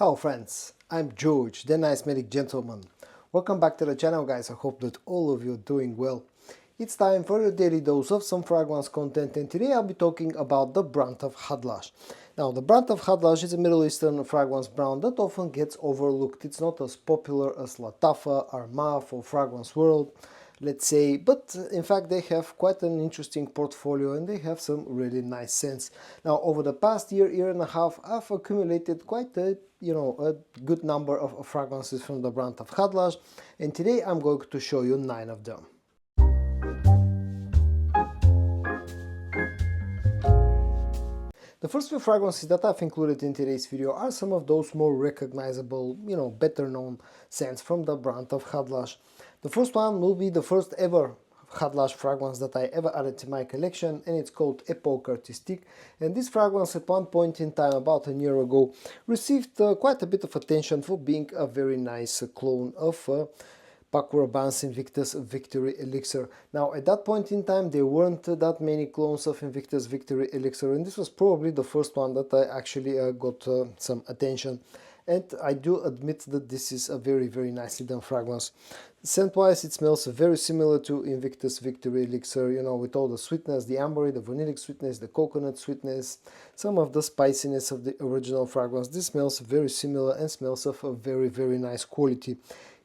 Hello friends, I'm George, the nice medic gentleman. Welcome back to the channel guys, I hope that all of you are doing well. It's time for a daily dose of some fragrance content, and today I'll be talking about the brand of Khadlaj. Now the brand of Khadlaj is a Middle Eastern fragrance brand that often gets overlooked. It's not as popular as Latafa, Armaf or Fragrance World, let's say, but in fact they have quite an interesting portfolio and they have some really nice scents. Now over the past year and a half, I've accumulated quite a good number of fragrances from the brand of Khadlaj, and today I'm going to show you 9 of them. The first few fragrances that I've included in today's video are some of those more recognizable, better known scents from the brand of Khadlaj. The first one will be the first ever Khadlaj fragrance that I ever added to my collection, and it's called Epoque Artistique. And this fragrance at one point in time, about a year ago, received quite a bit of attention for being a very nice clone of Paco Rabanne's Invictus Victory Elixir. Now at that point in time there weren't that many clones of Invictus Victory Elixir, and this was probably the first one that I actually got some attention. And I do admit that this is a very nicely done fragrance. Scent wise it smells very similar to Invictus Victory Elixir, with all the sweetness, the ambery, the vanillic sweetness, the coconut sweetness, some of the spiciness of the original fragrance. This smells very similar and smells of a very nice quality.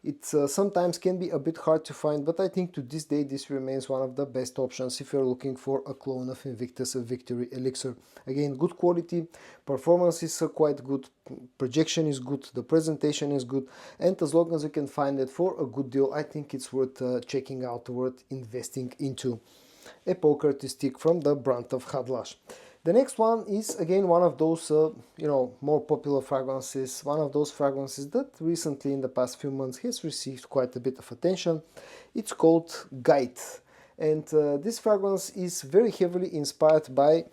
It sometimes can be a bit hard to find, but I think to this day this remains one of the best options if you're looking for a clone of Invictus Victory Elixir. Again, good quality, performance is quite good, projection is good, the presentation is good, and as long as you can find it for a good deal, I think it's worth checking out, worth investing into. Epoque Artistique from the brand of Khadlaj. The next one is again one of those more popular fragrances, one of those fragrances that recently in the past few months has received quite a bit of attention. It's called Guide, and this fragrance is very heavily inspired by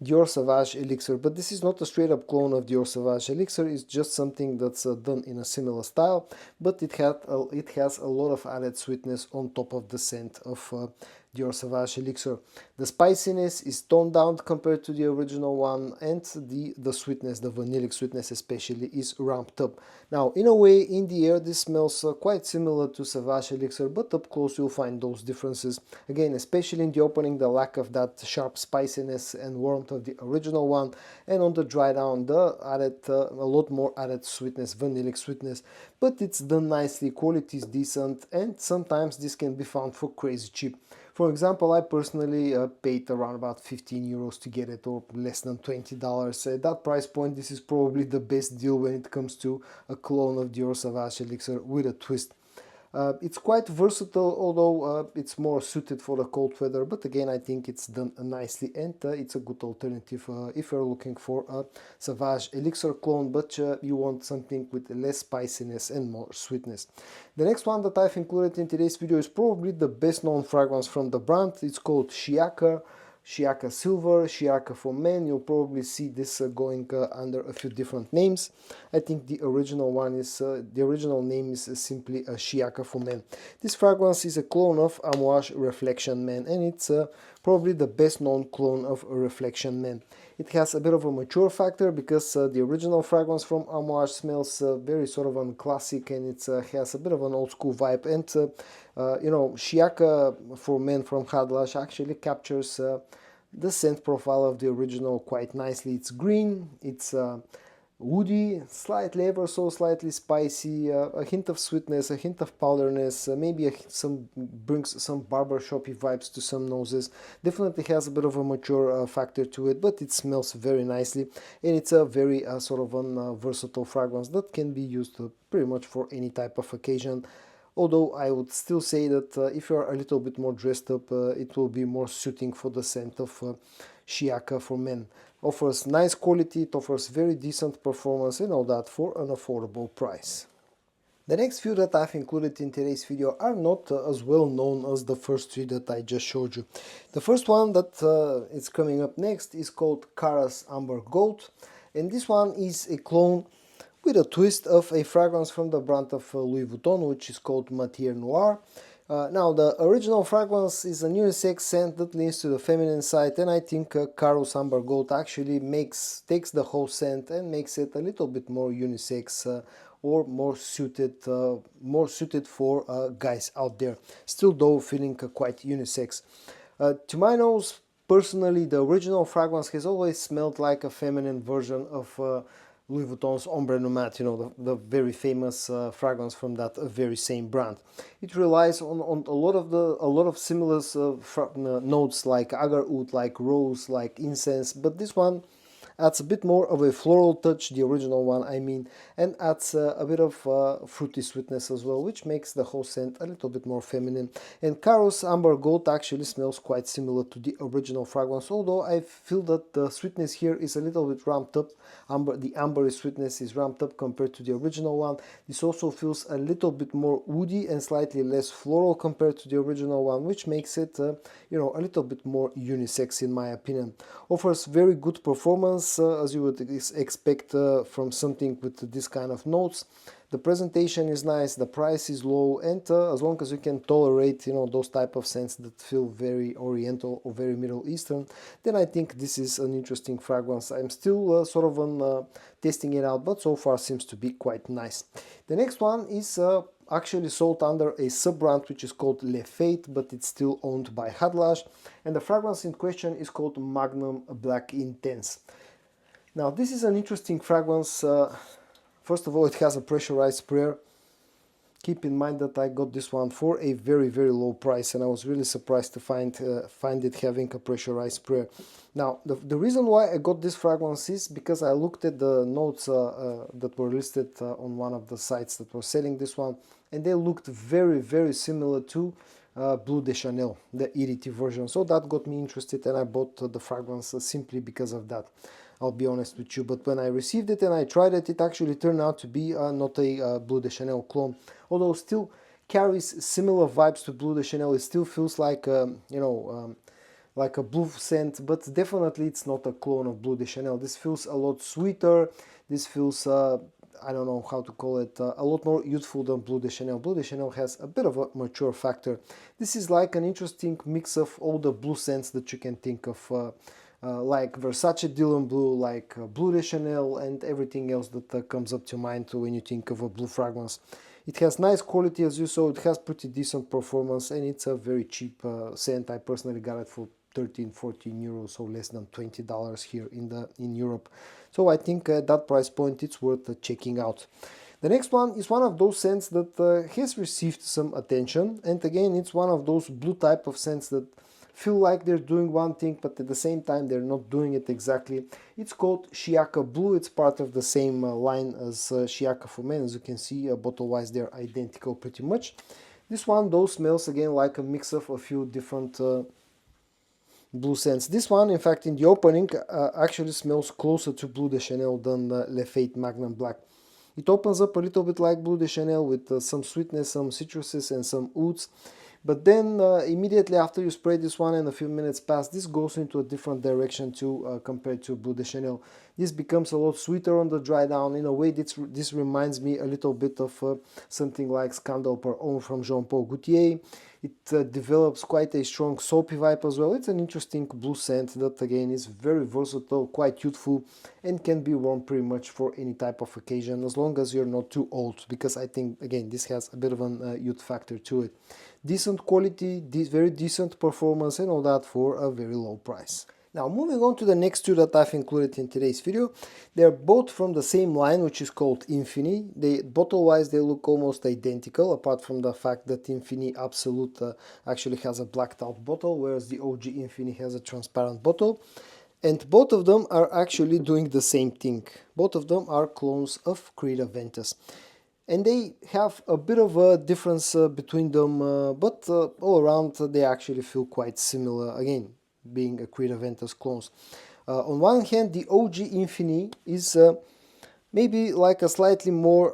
Dior Sauvage Elixir, but this is not a straight up clone of Dior Sauvage Elixir. It's just something that's done in a similar style, but it has a lot of added sweetness on top of the scent of Dior Sauvage Elixir. The spiciness is toned down compared to the original one, and the sweetness, the vanillic sweetness especially, is ramped up. Now in a way, in the air this smells quite similar to Sauvage Elixir, but up close you'll find those differences. Again, especially in the opening, the lack of that sharp spiciness and warmth of the original one, and on the dry down the added a lot more added sweetness, vanillic sweetness, but it's done nicely, quality is decent, and sometimes this can be found for crazy cheap. For example, I personally paid around about 15 euros to get it, or less than $20. At that price point, this is probably the best deal when it comes to a clone of Dior Sauvage Elixir with a twist. It's quite versatile, although it's more suited for the cold weather, but again I think it's done nicely, and it's a good alternative if you're looking for a Sauvage Elixir clone, but you want something with less spiciness and more sweetness. The next one that I've included in today's video is probably the best known fragrance from the brand. It's called Shiyaaka. Shiyaaka Silver, Shiyaaka for Men. You'll probably see this going under a few different names. I think the original name is simply Shiyaaka for Men. This fragrance is a clone of Amouage Reflection Man, and it's probably the best known clone of Reflection Man. It has a bit of a mature factor because the original fragrance from Amouage smells very sort of unclassic, and it has a bit of an old school vibe, and Shiyaaka for Men from Khadlaj actually captures the scent profile of the original quite nicely. It's green, it's woody, slightly ever so slightly spicy, a hint of sweetness, a hint of powderness, maybe brings some barbershoppy vibes to some noses. Definitely has a bit of a mature factor to it, but it smells very nicely, and it's a very sort of versatile fragrance that can be used pretty much for any type of occasion. Although I would still say that if you are a little bit more dressed up, it will be more suiting for the scent of Shiyaaka for Men. Offers nice quality, it offers very decent performance, and all that for an affordable price. The next few that I've included in today's video are not as well known as the first three that I just showed you. The first one that is coming up next is called Kara's Amber Gold, and this one is a clone with a twist of a fragrance from the brand of Louis Vuitton, which is called Matière Noire. Now, the original fragrance is a unisex scent that leans to the feminine side, and I think Carus Amber Gold actually takes the whole scent and makes it a little bit more unisex, or more suited for guys out there. Still, though, feeling quite unisex. To my nose, personally, the original fragrance has always smelled like a feminine version of Louis Vuitton's Ombre Nomade, the very famous fragrance from that very same brand. It relies on a lot of similar notes like agar oud, like rose, like incense, but this one adds a bit more of a floral touch, the original one I mean, and adds a bit of fruity sweetness as well, which makes the whole scent a little bit more feminine. And Caro's Amber Gold actually smells quite similar to the original fragrance, although I feel that the sweetness here is a little bit ramped up. The ambery sweetness is ramped up compared to the original one. This also feels a little bit more woody and slightly less floral compared to the original one, which makes it a little bit more unisex in my opinion. Offers very good performance, as you would expect from something with this kind of notes. The presentation is nice, the price is low, and as long as you can tolerate those type of scents that feel very oriental or very Middle Eastern, then I think this is an interesting fragrance. I'm still sort of on testing it out, but so far seems to be quite nice. The next one is actually sold under a sub-brand which is called Le Fate, but it's still owned by Khadlaj, and the fragrance in question is called Magnum Black Intense. Now, this is an interesting fragrance. First of all, it has a pressurized sprayer. Keep in mind that I got this one for a very, very low price, and I was really surprised to find it having a pressurized sprayer. Now, the reason why I got this fragrance is because I looked at the notes that were listed on one of the sites that were selling this one, and they looked very, very similar to Bleu de Chanel, the EDT version. So that got me interested, and I bought the fragrance simply because of that. I'll be honest with you, but when I received it and I tried it, it actually turned out to be not a Bleu de Chanel clone, although still carries similar vibes to Bleu de Chanel. It still feels like like a blue scent, but definitely it's not a clone of Bleu de Chanel. This feels a lot sweeter. This feels I don't know how to call it, a lot more youthful than Bleu de Chanel. Bleu de Chanel has a bit of a mature factor. This is like an interesting mix of all the blue scents that you can think of, like Versace Dylan Blue, like Bleu de Chanel, and everything else that comes up to mind when you think of a blue fragrance. It has nice quality, as you saw. It has pretty decent performance, and it's a very cheap scent. I personally got it for 13-14 euros, so less than $20 here in Europe. So I think at that price point it's worth checking out. The next one is one of those scents that has received some attention, and again it's one of those blue type of scents that feel like they're doing one thing, but at the same time they're not doing it exactly. It's called Shiyaaka Blue. It's part of the same line as Shiyaaka for Men. As you can see, bottle-wise they're identical pretty much. This one though smells again like a mix of a few different blue scents. This one, in fact, in the opening actually smells closer to Bleu de Chanel than Le Fate Magnum Black. It opens up a little bit like Bleu de Chanel with some sweetness, some citruses and some ouds. But then immediately after you spray this one and a few minutes pass, this goes into a different direction too compared to Bleu de Chanel. This becomes a lot sweeter on the dry down. In a way, this reminds me a little bit of something like Scandal Par Homme from Jean-Paul Gaultier. It develops quite a strong soapy vibe as well. It's an interesting blue scent that again is very versatile, quite youthful, and can be worn pretty much for any type of occasion as long as you're not too old, because I think again this has a bit of an youth factor to it. Decent quality, very decent performance, and all that for a very low price. Now, moving on to the next two that I've included in today's video. They're both from the same line, which is called Infini. Bottle-wise, they look almost identical, apart from the fact that Infini Absolute actually has a blacked out bottle, whereas the OG Infini has a transparent bottle. And both of them are actually doing the same thing. Both of them are clones of Creed Aventus. And they have a bit of a difference between them, but all around they actually feel quite similar, again, being a Creed Aventus clones. On one hand, the OG Infini is maybe like a slightly more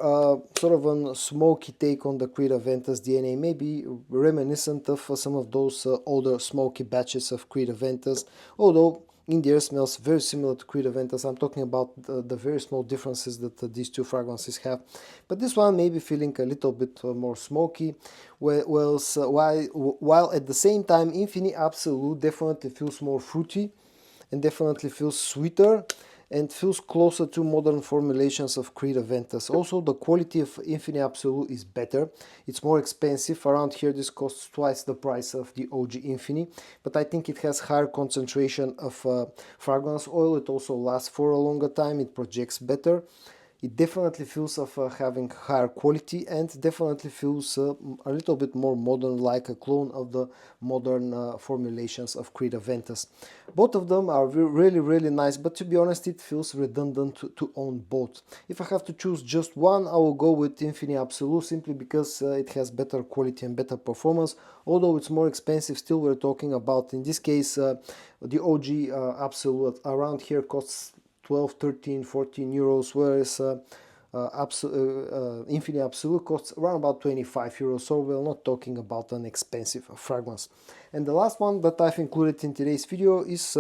sort of a smoky take on the Creed Aventus DNA, maybe reminiscent of some of those older smoky batches of Creed Aventus, although in the air smells very similar to Creed Aventus. I'm talking about the very small differences that these two fragrances have. But this one may be feeling a little bit more smoky, while at the same time Infini Absolute definitely feels more fruity and definitely feels sweeter and feels closer to modern formulations of Creed Aventus. Also, the quality of Infini Absolute is better. It's more expensive. Around here this costs twice the price of the OG Infini, but I think it has higher concentration of fragrance oil. It also lasts for a longer time. It projects better. It definitely feels of having higher quality and definitely feels a little bit more modern, like a clone of the modern formulations of Creed Aventus. Both of them are really nice, but to be honest it feels redundant to own both. If I have to choose just one, I will go with Infini Absolute, simply because it has better quality and better performance. Although it's more expensive, still we're talking about, in this case, the OG Absolute around here costs 12, 13, 14 euros, whereas Infini Absolute costs around about 25 euros, so we're not talking about an expensive fragrance. And the last one that I've included in today's video is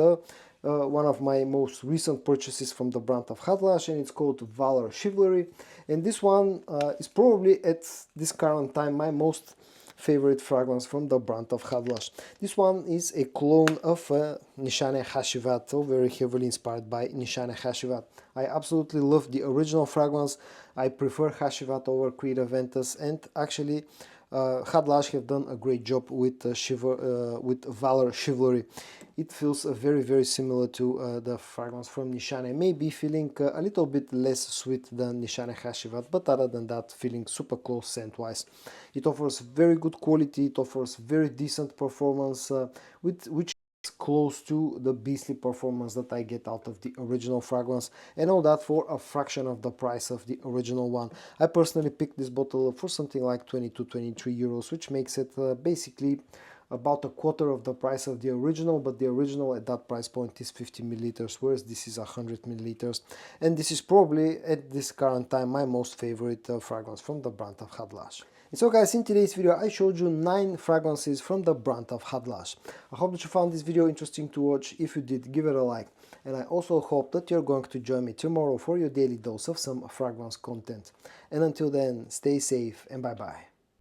one of my most recent purchases from the brand of Khadlaj, and it's called Valor Chivalry. And this one is probably at this current time my most favorite fragrance from the brand of Khadlaj. This one is a clone of Nishane Hashivat, so very heavily inspired by Nishane Hashivat. I absolutely love the original fragrance. I prefer Hashivat over Creed Aventus, and actually Khadlaj have done a great job with Valor Chivalry. It feels very similar to the fragrance from Nishane, maybe feeling a little bit less sweet than Nishane Hashivat, but other than that feeling super close scent-wise. It offers very good quality, it offers very decent performance, which is close to the beastly performance that I get out of the original fragrance, and all that for a fraction of the price of the original one. I personally picked this bottle for something like 22-23 euros, which makes it basically about a quarter of the price of the original, but the original at that price point is 50 milliliters, whereas this is 100 milliliters, and this is probably at this current time my most favorite fragrance from the brand of Khadlaj. And so guys, in today's video I showed you 9 fragrances from the brand of Khadlaj. I hope that you found this video interesting to watch. If you did, give it a like, and I also hope that you're going to join me tomorrow for your daily dose of some fragrance content. And until then, stay safe and bye bye.